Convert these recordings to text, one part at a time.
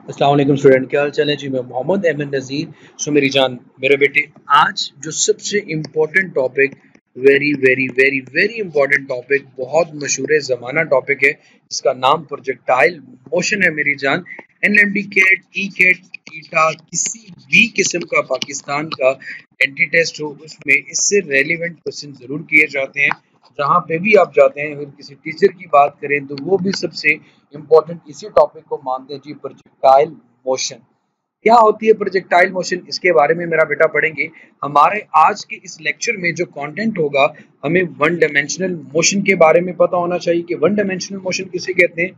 अस्सलाम वालेकुम स्टूडेंट, क्या हाल चाल है जी। मैं मोहम्मद अहमद नज़ीर। मेरी जान मेरे बेटे, आज जो सबसे important topic, very very very very important topic, बहुत मशहूर ज़माना टॉपिक है, इसका नाम प्रोजेक्टाइल मोशन है मेरी जान। एनएमडी कैट, ई कैट, ईटा, किसी भी किस्म का पाकिस्तान का एंटी टेस्ट हो, उसमें इससे रेलिवेंट क्वेश्चन ज़रूर किए जाते हैं। जहाँ पे भी आप जाते हैं, अगर किसी टीचर की बात करें तो वो भी सबसे इम्पोर्टेंट इसी टॉपिक को मानते हैं जी, प्रोजेक्टाइल मोशन। क्या होती है प्रोजेक्टाइल मोशन, इसके बारे में मेरा बेटा पढ़ेंगे। हमारे आज के इस लेक्चर में जो कंटेंट होगा, हमें वन डायमेंशनल मोशन के बारे में पता होना चाहिए कि वन डायमेंशनल मोशन किसे कहते हैं।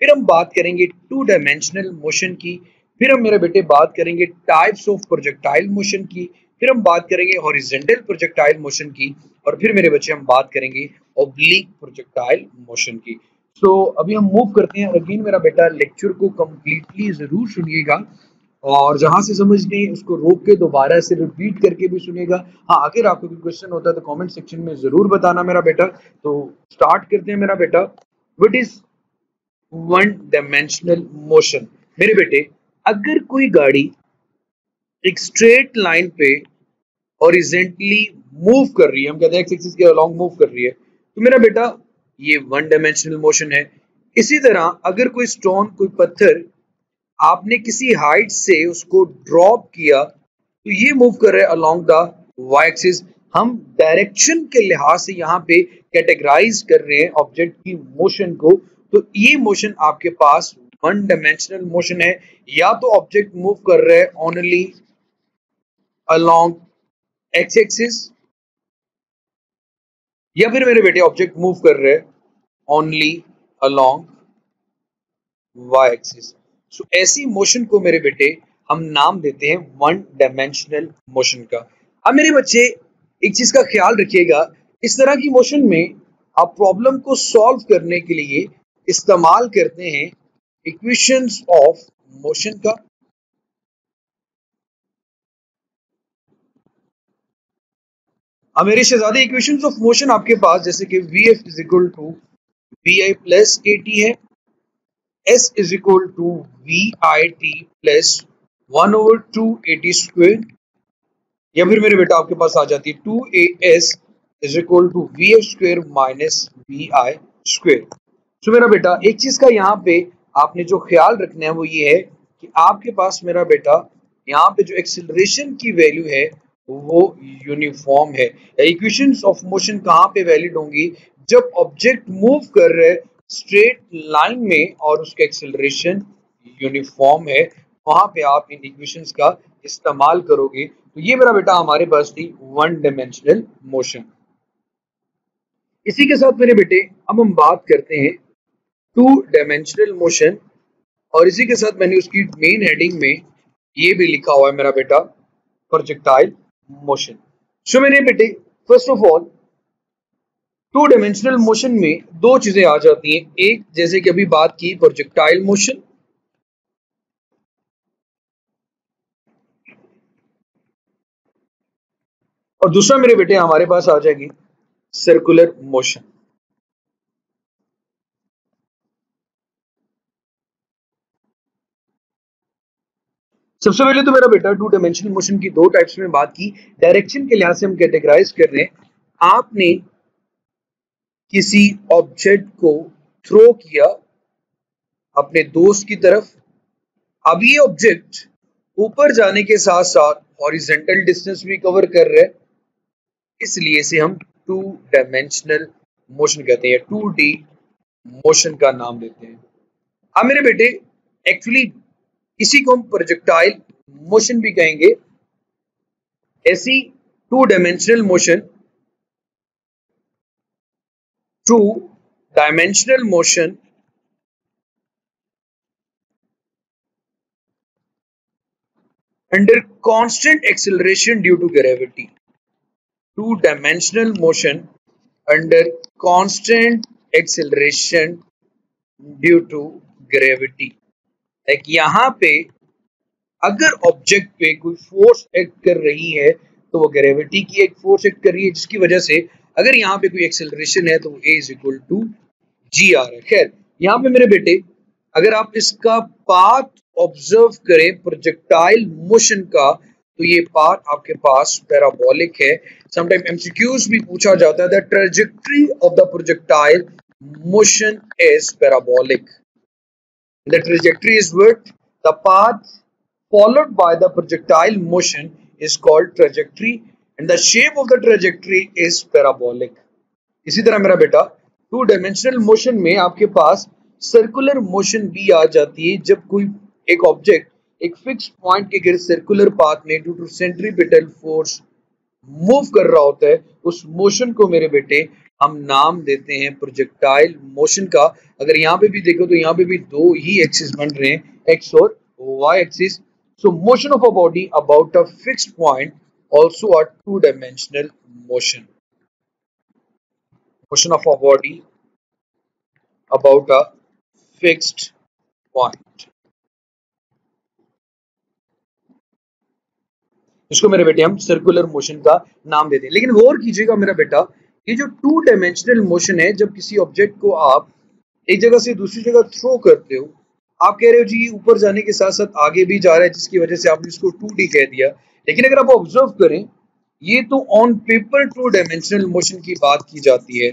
फिर हम बात करेंगे टू डायमेंशनल मोशन की। फिर हम मेरे बेटे बात करेंगे टाइप्स ऑफ प्रोजेक्टाइल मोशन की। फिर हम बात करेंगे हॉरिजॉन्टल प्रोजेक्टाइल मोशन की। और फिर मेरे बच्चे हम बात करेंगे ऑब्लिक प्रोजेक्टाइल मोशन की। अभी हम मूव करते हैं। अगेन मेरा बेटा लेक्चर को कंप्लीटली जरूर सुनिएगा, और जहां से समझ नहीं उसको रोक के दोबारा से रिपीट करके भी सुनिएगा। हाँ, अगर आपको कोई क्वेश्चन होता है तो कमेंट सेक्शन में जरूर बताना मेरा बेटा। तो स्टार्ट करते हैं मेरा बेटा। What is one dimensional motion? मेरे बेटे, अगर कोई गाड़ी एक स्ट्रेट लाइन पे हॉरिजॉन्टली मूव कर रही है, हम कहते हैं एक्स एक्सिस के अलोंग मूव कर रही है, तो मेरा बेटा ये वन डायमेंशनल मोशन है। इसी तरह अगर कोई स्टोन, कोई पत्थर आपने किसी हाइट से उसको ड्रॉप किया, तो ये मूव कर रहा है अलोंग द वाई एक्सिस। हम डायरेक्शन के लिहाज से यहाँ पे कैटेगराइज कर रहे हैं ऑब्जेक्ट की मोशन को। तो ये मोशन आपके पास वन डायमेंशनल मोशन है। या तो ऑब्जेक्ट मूव कर रहा है ओनली अलोंग एक्स एक्सिस, या फिर मेरे बेटे ऑब्जेक्ट मूव कर रहे हैं ओनली अलोंग वाई एक्सिस। सो ऐसी मोशन को मेरे बेटे हम नाम देते हैं वन डायमेंशनल मोशन का। अब मेरे बच्चे, एक चीज का ख्याल रखिएगा, इस तरह की मोशन में आप प्रॉब्लम को सॉल्व करने के लिए इस्तेमाल करते हैं इक्वेशंस ऑफ मोशन का। अब मेरे शहजादे, इक्वेशंस ऑफ मोशन आपके पास जैसे कि V F is equal to V I plus के टी है, S is equal to V I T plus 1/2 AT square, या फिर मेरे बेटा आपके पास आ जाती है 2AS is equal to V F square minus V I square. तो मेरा बेटा, एक चीज का यहाँ पे आपने जो ख्याल रखना है वो ये है कि आपके पास मेरा बेटा यहाँ पे जो एक्सेलरेशन की वैल्यू है वो यूनिफॉर्म है। इक्वेशंस ऑफ मोशन कहाँ पे वैलिड होंगी? जब ऑब्जेक्ट मूव कर रहे स्ट्रेट लाइन में और उसका एक्सेलरेशन यूनिफॉर्म है, वहां पे आप इन इक्वेशंस का इस्तेमाल करोगे। तो ये मेरा बेटा हमारे पास थी वन डायमेंशनल मोशन। इसी के साथ मेरे बेटे अब हम बात करते हैं टू डायमेंशनल मोशन, और इसी के साथ मैंने उसकी मेन हेडिंग में ये भी लिखा हुआ है मेरा बेटा प्रोजेक्टाइल मोशन। सो मेरे बेटे, first of all to dimensional motion में दो चीजें आ जाती हैं। एक, जैसे कि अभी बात की, प्रोजेक्टाइल मोशन, और दूसरा मेरे बेटे हमारे पास आ जाएगी सर्कुलर मोशन। सबसे पहले तो मेरा बेटा टू डायमेंशनल मोशन की दो टाइप्स में बात की। डायरेक्शन के लिहाज से हम कैटेगराइज कर रहे हैं। आपने किसी ऑब्जेक्ट को थ्रो किया अपने दोस्त की तरफ, अब ये ऑब्जेक्ट ऊपर जाने के साथ साथ हॉरिजॉन्टल डिस्टेंस भी कवर कर रहा है, इसलिए इसे हम टू डायमेंशनल मोशन कहते हैं, 2D मोशन का नाम देते हैं। अब मेरे बेटे, एक्चुअली इसी को हम प्रोजेक्टाइल मोशन भी कहेंगे। ऐसी to dimensional motion, to dimensional motion under constant acceleration due to gravity. Two dimensional motion under constant acceleration due to gravity. एक यहाँ पे अगर ऑब्जेक्ट पे कोई फोर्स एक्ट कर रही है तो वो ग्रेविटी की एक फोर्स एक्ट कर रही है, जिसकी वजह से अगर यहाँ पे कोई एक्सेलरेशन है तो A इज इक्वल टू जी आ रहा है। खैर, यहाँ पे मेरे बेटे, अगर आप इसका पाथ ऑब्जर्व करें प्रोजेक्टाइल मोशन का, तो ये पार्ट आपके पास पैराबोलिक है। समटाइम एमसीक्यूज भी पूछा जाता है, the trajectory of the projectile motion is parabolic. The trajectory is what? The path followed by the projectile motion is called trajectory and the shape of the trajectory is parabolic. इसी तरह मेरा बेटा to dimensional motion में आपके पास circular motion भी आ जाती है जब कोई एक ऑब्जेक्ट एक फिक्स पॉइंट के गिर्द सर्कुलर पाथ में due to centripetal force move कर रहा होता है। उस मोशन को मेरे बेटे हम नाम देते हैं प्रोजेक्टाइल मोशन का। अगर यहाँ पे भी देखो तो यहाँ पे भी दो ही एक्सिस बन रहे हैं, एक्स और Y axis. So motion of a body about a fixed point also a two dimensional motion. Motion of a body about a fixed point, इसको मेरे बेटे हम सर्कुलर मोशन का नाम देते हैं। लेकिन गौर कीजिएगा मेरा बेटा, ये जो टू डायमेंशनल मोशन है, जब किसी ऑब्जेक्ट को आप एक जगह से दूसरी जगह थ्रो करते हो, आप कह रहे हो जी ऊपर जाने के साथ साथ आगे भी जा रहा है, जिसकी वजह से आपने इसको 2D कह दिया। लेकिन अगर आप ऑब्जर्व करें, ये तो on paper two dimensional motion की बात की जाती है,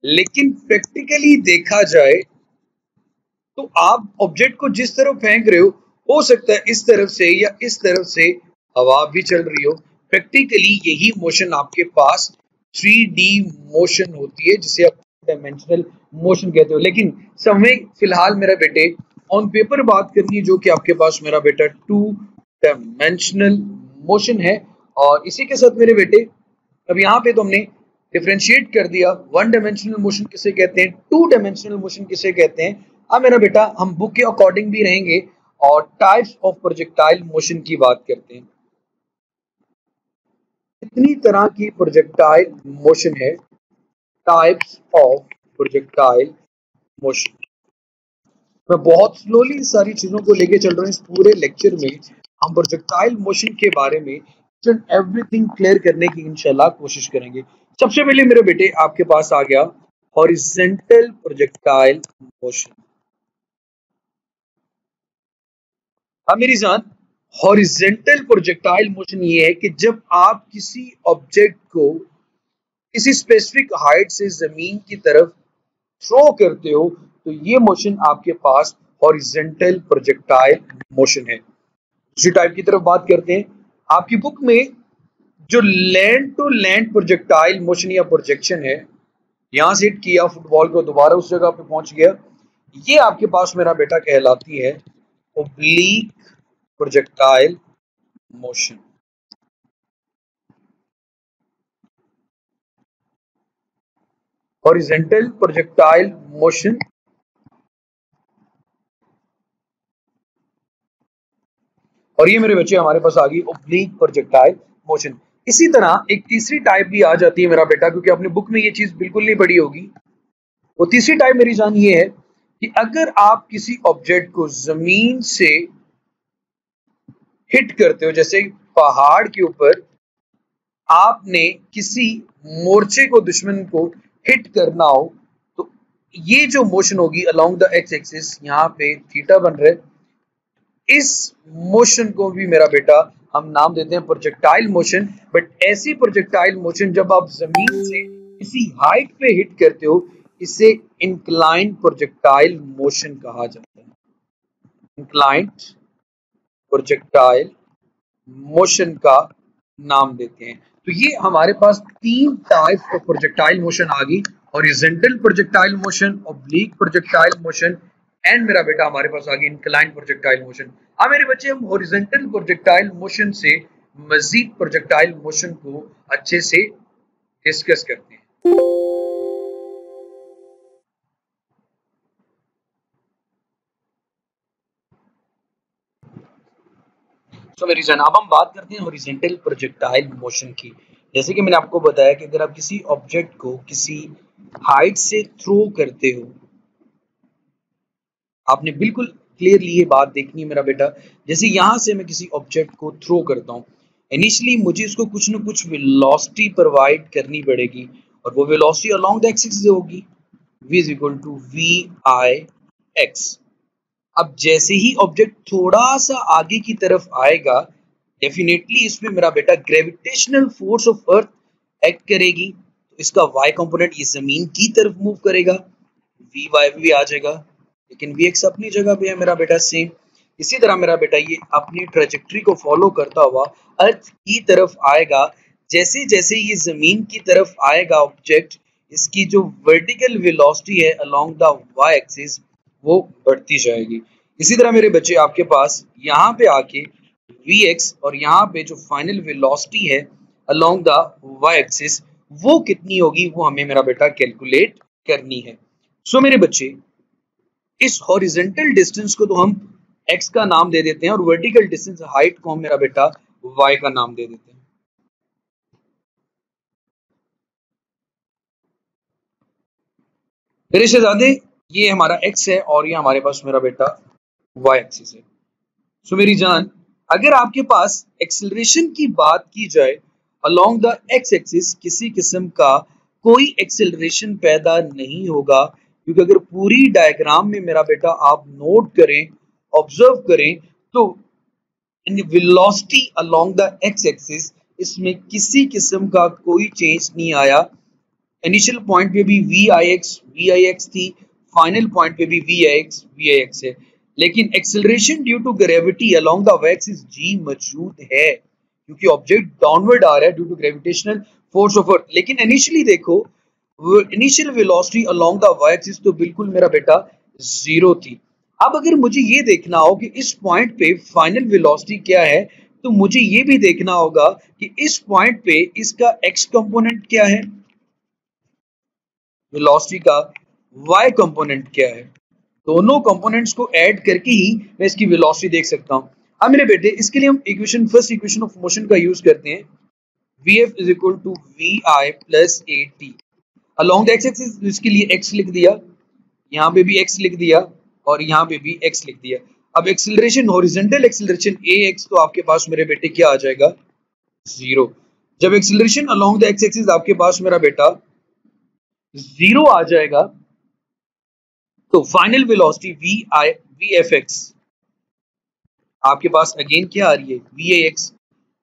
लेकिन प्रैक्टिकली देखा जाए तो आप ऑब्जेक्ट को जिस तरफ फेंक रहे हो सकता है इस तरफ से या इस तरफ से हवा भी चल रही हो। प्रैक्टिकली यही मोशन आपके पास 3D मोशन होती है, जिसे आप डायमेंशनल मोशन कहते हो। लेकिन समय फिलहाल मेरा बेटे ऑन पेपर बात करनी है, जो कि आपके पास मेरा बेटा 2 डायमेंशनल मोशन है। और इसी के साथ मेरे बेटे अब यहाँ पे तो हमने डिफरेंशिएट कर दिया, वन डायमेंशनल मोशन किसे कहते हैं, टू डायमेंशनल मोशन किसे कहते हैं। अब मेरा बेटा हम बुक के अकॉर्डिंग भी रहेंगे और टाइप्स ऑफ प्रोजेक्टाइल मोशन की बात करते हैं। कितनी तरह की प्रोजेक्टाइल मोशन है, टाइप्स ऑफ प्रोजेक्टाइल मोशन। मैं बहुत स्लोली सारी चीजों को लेके चल रहा हूँ। इस पूरे लेक्चर में हम प्रोजेक्टाइल मोशन के बारे में एवरीथिंग क्लियर करने की इंशाल्लाह कोशिश करेंगे। सबसे पहले मेरे बेटे आपके पास आ गया हॉरिजॉन्टल प्रोजेक्टाइल मोशन। अब मेरी जान, हॉरिजॉन्टल प्रोजेक्टाइल मोशन ये है कि जब आप किसी ऑब्जेक्ट को किसी स्पेसिफिक हाइट से जमीन की तरफ थ्रो करते हो, तो ये मोशन आपके पास हॉरिजॉन्टल प्रोजेक्टाइल मोशन है। दूसरी टाइप की तरफ बात करते हैं। आपकी बुक में जो land to land projectile motion या प्रोजेक्शन है, यहां से हिट किया फुटबॉल को, दोबारा उस जगह पे पहुंच गया, ये आपके पास मेरा बेटा कहलाती है oblique projectile motion. Horizontal projectile motion और ये मेरे बच्चे हमारे पास आ गई ओब्लीक प्रोजेक्टाइल मोशन। इसी तरह एक तीसरी टाइप भी आ जाती है मेरा बेटा, क्योंकि अपने बुक में ये चीज बिल्कुल नहीं पढ़ी होगी। वो तीसरी टाइप मेरी जान ये है कि अगर आप किसी ऑब्जेक्ट को जमीन से हिट करते हो, जैसे पहाड़ के ऊपर आपने किसी मोर्चे को, दुश्मन को हिट करना हो, तो ये जो मोशन होगी अलोंग द एक्स एक्सिस, यहाँ पे थीटा बन रहा है, इस मोशन को भी मेरा बेटा हम नाम देते हैं प्रोजेक्टाइल मोशन। बट ऐसी प्रोजेक्टाइल मोशन जब आप जमीन से किसी हाइट पे हिट करते हो, इसे इंक्लाइंड प्रोजेक्टाइल मोशन कहा जाता है। इंक्लाइंड प्रोजेक्टाइल मोशन का नाम देते हैं। तो ये हमारे पास तीन टाइप ऑफ प्रोजेक्टाइल मोशन आ गई, horizontal projectile motion, oblique projectile motion and मेरा बेटा हमारे पास आ गई इंक्लाइंड प्रोजेक्टाइल मोशन। अब मेरे बच्चे हम हॉरिजॉन्टल प्रोजेक्टाइल मोशन से मजीद प्रोजेक्टाइल मोशन को अच्छे से डिस्कस करते हैं। तो मेरी जान, अब हम बात करते हैं हॉरिजॉन्टल प्रोजेक्टाइल मोशन की। जैसे कि मैंने आपको बताया कि अगर आप किसी ऑब्जेक्ट को किसी हाइट से थ्रो करते हो, आपने बिल्कुल क्लियरली ये बात देखनी है मेरा बेटा। जैसे यहां से मैं किसी ऑब्जेक्ट को थ्रो करता हूँ, इनिशियली मुझे इसको कुछ ना कुछ वेलोसिटी प्रोवाइड करनी पड़ेगी, और वो वेलोसिटी अलोंग द एक्सिस होगी, v is equal to V I X. अब जैसे ही ऑब्जेक्ट थोड़ा सा आगे की तरफ आएगा, डेफिनेटली इसमें मेरा बेटा gravitational force of earth act करेगी, तो इसका वाई कंपोनेंट ये जमीन की तरफ मूव करेगा, वी वाई भी आ जाएगा, लेकिन वी एक्स अपनी जगह पे है मेरा बेटा सेम। इसी तरह मेरा बेटा ये अपनी ट्रेजेक्ट्री को फॉलो करता हुआ अर्थ की तरफ आएगा। जैसे जैसे ये जमीन की तरफ आएगा ऑब्जेक्ट, इसकी जो वर्टिकल वेलोसिटी है अलोंग द वाई एक्सिस वो बढ़ती जाएगी। इसी तरह मेरे बच्चे आपके पास यहाँ पे आके वी एक्स और यहाँ पे जो फाइनल वेलोसिटी है अलोंग द वाई एक्सिस वो कितनी होगी, वो हमें मेरा बेटा कैलकुलेट करनी है। सो मेरे बच्चे इस हॉरिजेंटल डिस्टेंस को तो हम x का नाम दे देते हैं और वर्टिकल डिस्टेंस हाइट को हम मेरा बेटा y का नाम दे देते हैं। मेरे शहजादे ये हमारा x है और ये हमारे पास मेरा बेटा y एक्सिस है। सो मेरी जान, अगर आपके पास एक्सेलरेशन की बात की जाए अलोंग द x एक्सिस किसी किस्म का कोई एक्सेलरेशन पैदा नहीं होगा, क्योंकि अगर पूरी डायग्राम में मेरा बेटा आप नोट करें, ऑब्जर्व करें, तो velocity along the x axis इसमें किसी किस्म का कोई चेंज नहीं आया। इनिशियल पॉइंट पे भी वी आई एक्स थी, फाइनल पॉइंट पे भी वी आई एक्स है, लेकिन acceleration due to gravity along the Y axis g मौजूद है, क्योंकि ऑब्जेक्ट डाउनवर्ड आ रहा है due to gravitational force of earth. लेकिन इनिशियली देखो, initial velocity along the Y axis तो बिल्कुल मेरा बेटा जीरो थी। अब अगर मुझे ये देखना हो कि इस पॉइंट पे फाइनल वेलोसिटी क्या है, तो मुझे ये भी देखना होगा कि इस पॉइंट पे इसका एक्स कंपोनेंट क्या है, वेलोसिटी का y कंपोनेंट क्या है। दोनों कंपोनेंट्स को ऐड करके ही मैं इसकी वेलोसिटी देख सकता हूं। अब मेरे बेटे इसके लिए हम फर्स्ट इक्वेशन ऑफ मोशन का यूज करते हैं, vf is equal to vi plus at along the X axis. इसके लिए x लिख दिया, यहाँ पे भी x लिख दिया और यहाँ पे भी x लिख दिया। अब एक्सीलरेशन, हॉरिजॉन्टल एक्सीलरेशन ax तो आपके पास मेरे बेटे क्या आ जाएगा, जीरो। जब acceleration along the X axis आपके पास मेरा बेटा जीरो आ जाएगा, तो final velocity V F x आपके पास अगेन क्या आ रही है, वी ए एक्स।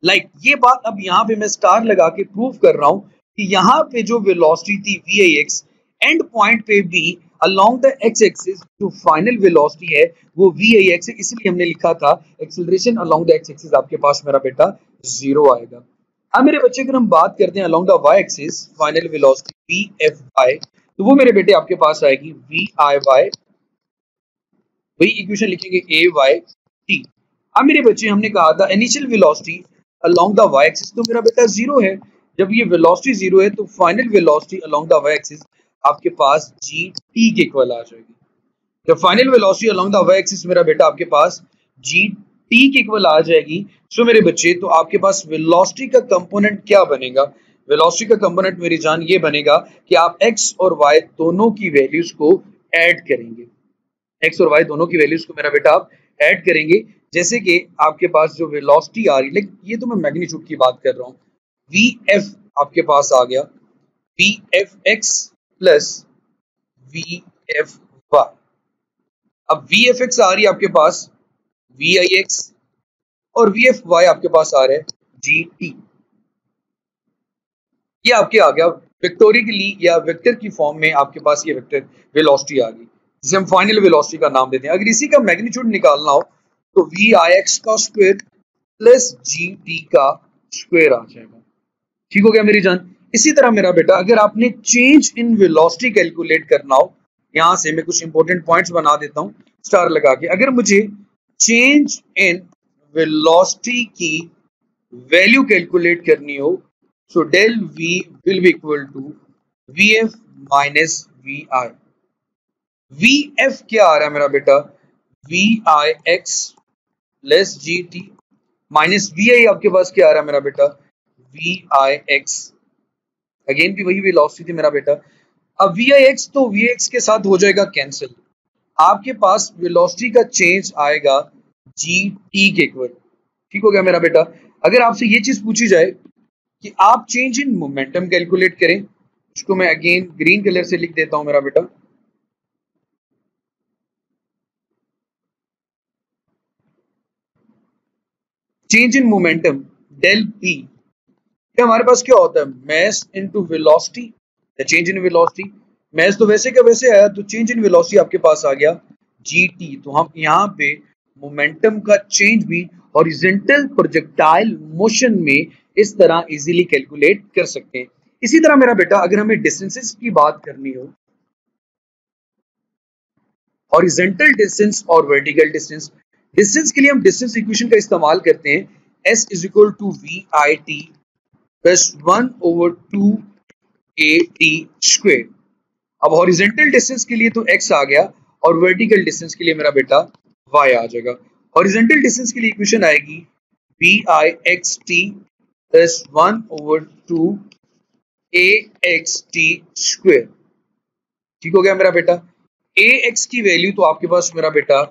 लाइक ये बात अब यहाँ पे मैं स्टार लगा के प्रूव कर रहा हूं कि यहाँ पे जो वेलोसिटी थी V A x, and point पे भी अलोंग द एक्स एक्सिस जो फाइनल वेलोसिटी है वो वी ए एक्स है, इसलिए हमने लिखा था acceleration along the X axis आपके पास मेरा बेटा जीरो आएगा। अब मेरे बच्चे अगर हम बात करते हैं along the Y axis final velocity V F Y, तो वो मेरे बेटे आपके पास आएगी वी आई वाई, वही इक्वेशन लिखेंगे ए वाई टी। अब मेरे बच्चे हमने कहा था initial velocity along the Y axis तो मेरा बेटा जीरो है। जब ये वेलोसिटी जीरो है तो final velocity along the Y axis आपके पास जी टी के इक्वल आ जाएगी। जब final velocity along the Y axis मेरा बेटा आपके पास जी टी के इक्वल आ जाएगी, सो मेरे बच्चे तो आपके पास वेलोसिटी का कंपोनेंट क्या बनेगा, वेलोसिटी का कंपोनेंट मेरी जान ये बनेगा कि आप x और y दोनों की वैल्यूज को ऐड करेंगे, x और y दोनों की वैल्यूज को मेरा बेटा आप ऐड करेंगे। जैसे कि आपके पास जो वेलोसिटी आ रही है, लेकिन ये तो मैं मैग्नीट्यूड की बात कर रहा हूँ, वी एफ आपके पास आ गया V F X plus V F Y. अब वी एफ एक्स आ रही है आपके पास वी आई एक्स और वी एफ वाई आपके पास आ रहा है जी टी। ये आपके आ गया वेक्टोरिकली या वेक्टर की फॉर्म में आपके पास ये वेक्टर वेलोसिटी आ गई, जिसे हम फाइनल वेलोसिटी का नाम देते हैं। अगर इसी का मैग्नीट्यूड निकालना हो तो वी आई एक्स का स्क्वायर प्लस जी टी का स्क्वायर आ जाएगा। ठीक हो गया मेरी जान। इसी तरह मेरा बेटा अगर आपने चेंज इन वेलोसिटी कैलकुलेट करना हो, यहां से मैं कुछ इंपॉर्टेंट पॉइंट्स बना देता हूं स्टार लगा के। अगर मुझे चेंज इन वेलोसिटी की वैल्यू कैलकुलेट करनी हो, so del v will be equal to vf minus vi। vf क्या आ रहा है मेरा बेटा, vi x plus gt minus vi आपके पास क्या आ रहा है मेरा बेटा, vi x। अगेन भी वही वेलोसिटी थी मेरा बेटा। अब vi x तो vi x के साथ हो जाएगा कैंसिल, आपके पास वेलोसिटी का चेंज आएगा gt के इक्वल। ठीक हो गया मेरा बेटा। अगर आपसे ये चीज पूछी जाए कि आप चेंज इन मोमेंटम कैलकुलेट करें, इसको मैं अगेन ग्रीन कलर से लिख देता हूं मेरा बेटा। Change in momentum del p, ये हमारे पास क्या होता है, mass into velocity, change in velocity. Mass तो वैसे का वैसे आया, तो चेंज इन वेलोसिटी आपके पास आ गया जीटी। तो हम यहाँ पे मोमेंटम का चेंज भी हॉरिजॉन्टल प्रोजेक्टाइल मोशन में इस तरह इजीली कैलकुलेट कर सकते हैं। इसी तरह मेरा बेटा अगर हमें डिस्टेंसेस की बात करनी हो, हॉरिजॉन्टल डिस्टेंस और वर्टिकल डिस्टेंस, डिस्टेंस के लिए हम डिस्टेंस इक्वेशन का इस्तेमाल करते हैं, s is equal to V I T plus 1/2 A T square. अब हॉरिजॉन्टल डिस्टेंस के लिए तो x आ गया और वर्टिकल डिस्टेंस के लिए मेरा बेटा y आ जाएगा। हॉरिजॉन्टल डिस्टेंस के लिए इक्वेशन आएगी V I X T plus 1/2 A X T square. ठीक हो गया मेरा बेटा। ए एक्स की वैल्यू तो आपके पास मेरा बेटा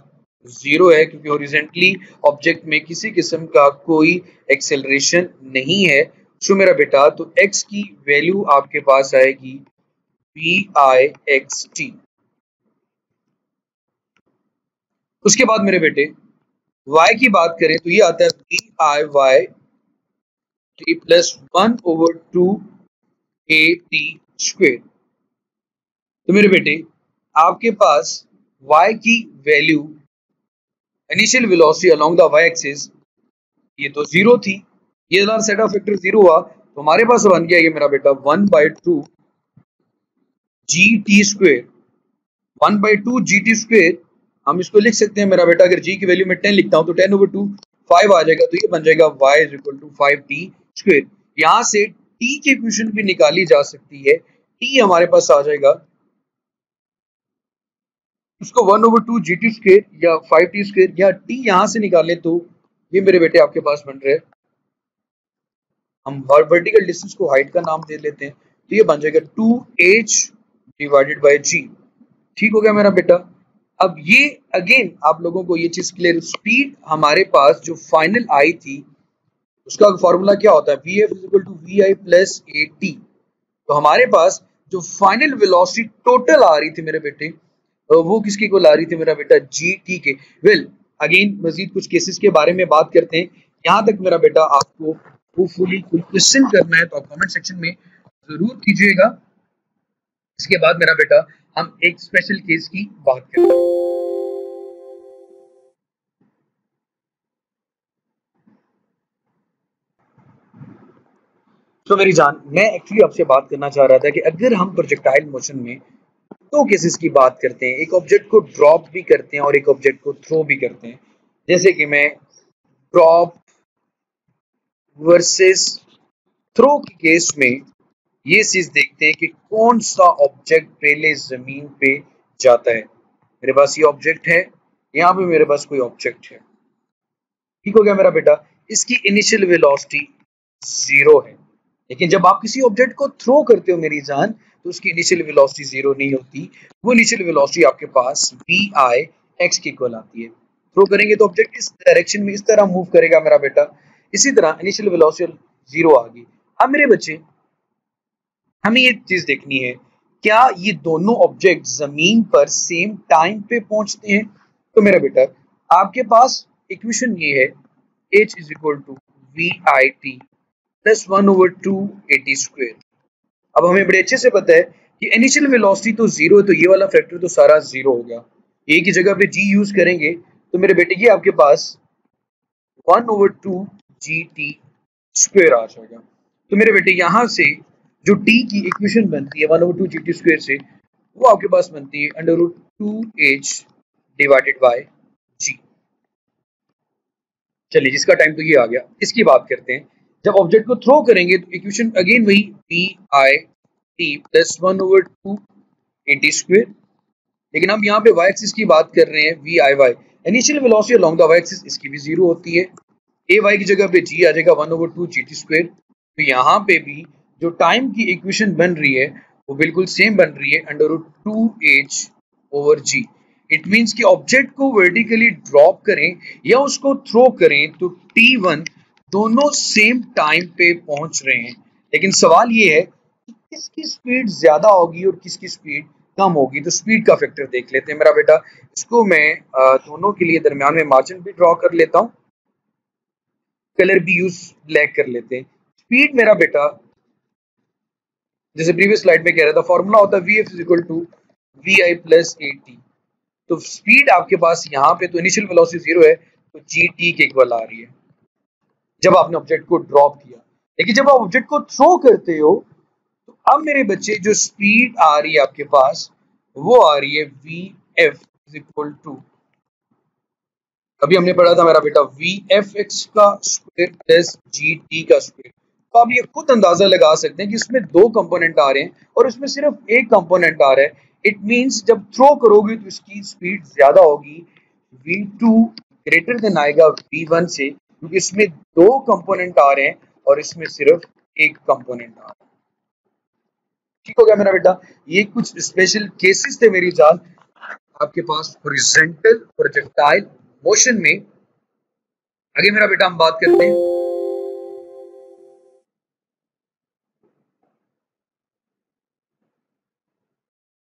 0 है, क्योंकि हॉरिजॉन्टली ऑब्जेक्ट में किसी किस्म का कोई एक्सेलरेशन नहीं है। सो मेरा बेटा तो x की वैल्यू आपके पास आएगी वी आई एक्स टी। उसके बाद मेरे बेटे y की बात करें तो ये आता है V I Y T plus 1/2 A T square. तो मेरे बेटे आपके पास y की value initial velocity along the y axis ये तो 0 थी, ये वाला सेट ऑफ फैक्टर 0 हुआ, तो हमारे पास बन गया ये मेरा बेटा 1/2 G T square. 1/2 G T square हम इसको लिख सकते हैं मेरा बेटा, अगर g की वैल्यू में 10 लिखता हूं तो 10/2 5 आ जाएगा, तो ये बन जाएगा y is equal to 5t square. यहां से t की इक्वेशन भी निकाली जा सकती है, t हमारे पास आ जाएगा उसको 1/2 जी टी स्क्वेयर या 5t स्क्वेयर, या t यहां से निकाले तो ये मेरे बेटे आपके पास बन रहे हैं, हम वर्टिकल डिस्टेंस को हाइट का नाम दे लेते हैं, तो ये बन जाएगा 2h डिवाइडेड बाय g। ठीक हो गया मेरा बेटा। अब ये अगेन आप लोगों को ये चीज क्लियर, स्पीड हमारे पास जो फाइनल आई थी उसका फॉर्मूला क्या होता है, vf is equal to V I plus A T. तो हमारे पास जो फाइनल वेलोसिटी टोटल आ रही थी मेरे बेटे, वो किसकी इक्वल आ रही थी मेरा बेटा, जी टी के। वेल अगेन मजीद कुछ केसेस के बारे में बात करते हैं। यहाँ तक मेरा बेटा आपको होपफुली कोई क्वेश्चन करना है तो आप कमेंट सेक्शन में जरूर कीजिएगा। इसके बाद मेरा बेटा हम एक स्पेशल केस की बात करते हैं। तो मेरी जान, मैं एक्चुअली आपसे बात करना चाह रहा था कि अगर हम प्रोजेक्टाइल मोशन में दो केसेस की बात करते हैं, एक ऑब्जेक्ट को ड्रॉप भी करते हैं और एक ऑब्जेक्ट को थ्रो भी करते हैं, जैसे कि मैं ड्रॉप वर्सेस थ्रो के केस में ये चीज देखते हैं कि कौन सा ऑब्जेक्ट पहले जमीन पे जाता है। मेरे पास ये ऑब्जेक्ट है, यहाँ पे मेरे पास कोई ऑब्जेक्ट है, ठीक हो गया मेरा बेटा। इसकी इनिशियल वेलोसिटी 0 है, लेकिन जब आप किसी ऑब्जेक्ट को थ्रो करते हो मेरी जान, तो उसकी इनिशियल वेलोसिटी 0 नहीं होती, वो इनिशियल वेलोसिटी आपके पास वी आई एक्स की इक्वल आती है। थ्रो करेंगे तो ऑब्जेक्ट इस डायरेक्शन में इस तरह मूव करेगा मेरा बेटा, इसी तरह इनिशियल वेलोसिटी 0 आ गई। अब मेरे बच्चे हमें ये चीज देखनी है, क्या ये दोनों ऑब्जेक्ट जमीन पर सेम टाइम पे पहुंचते हैं। तो मेरा बेटा आपके पास इक्वेशन ये है h is equal to V I T plus 1/2 A T square. अब हमें बड़े अच्छे से पता है कि इनिशियल वेलोसिटी तो 0 है, तो ये वाला फैक्टर तो सारा 0 हो गया, ए की जगह पे g यूज करेंगे तो मेरे बेटे ये आपके पास 1/2 जी टी स्क्वेयर आ जाएगा। तो मेरे बेटे यहाँ से जो t की इक्वेशन बनती है 1/2 जी टी स्क्वेयर से, वो आपके पास बनती है √2h डिवाइडेड बाय g। चलिए जिसका टाइम तो ये आ गया, इसकी बात करते हैं। जब ऑब्जेक्ट को थ्रो करेंगे तो इक्वेशन अगेन वही V I T plus 1/2 A T square, लेकिन हम यहाँ पे y एक्सिस की बात कर रहे हैं V I Y, initial velocity along the y axis इसकी भी 0 होती है, ए वाई की जगह पे g आ जाएगा 1/2 जी टी स्क्वेयर। तो यहाँ पे भी जो टाइम की इक्वेशन बन रही है वो बिल्कुल सेम बन रही है √2h over g। It means कि ऑब्जेक्ट को वर्टिकली ड्रॉप करें या उसको थ्रो करें तो t1 दोनों सेम टाइम पे पहुंच रहे हैं, लेकिन सवाल ये है कि किसकी स्पीड ज्यादा होगी और किसकी स्पीड कम होगी। तो स्पीड का फैक्टर देख लेते हैं मेरा बेटा, इसको मैं दोनों के लिए दरमियान में मार्जिन भी ड्रॉ कर लेता हूँ। कलर भी यूज ब्लैक कर लेते हैं। स्पीड मेरा बेटा जैसे प्रीवियस स्लाइड में कह रहा था, फॉर्मूला होता है V F is equal to V I plus A T. तो स्पीड आपके पास यहाँ पे तो इनिशियल वेलोसिटी 0 है, तो जी टी के इक्वल आ रही है जब आपने ऑब्जेक्ट को ड्रॉप किया। लेकिन जब आप ऑब्जेक्ट को थ्रो करते हो तो अब मेरे बच्चे जो स्पीड आ रही है आपके पास वो आ रही है V F is equal to, अभी हमने पढ़ा था मेरा बेटा, वी एफ एक्स का स्क्वायर प्लस जी टी का स्क्वायर। तो आप ये खुद अंदाजा लगा सकते हैं कि इसमें दो कंपोनेंट आ रहे हैं और इसमें सिर्फ एक कंपोनेंट आ रहा है। इट मींस जब थ्रो करोगे तो इसकी स्पीड ज्यादा होगी, v2 ग्रेटर देन आएगा v1 से, क्योंकि इसमें दो कंपोनेंट आ रहे हैं और इसमें सिर्फ एक कंपोनेंट आ रहा है। ठीक हो गया मेरा बेटा। ये कुछ स्पेशल केसेस थे मेरी जान आपके पास हॉरिजॉन्टल प्रोजेक्टाइल मोशन में। आगे मेरा बेटा हम बात करते हैं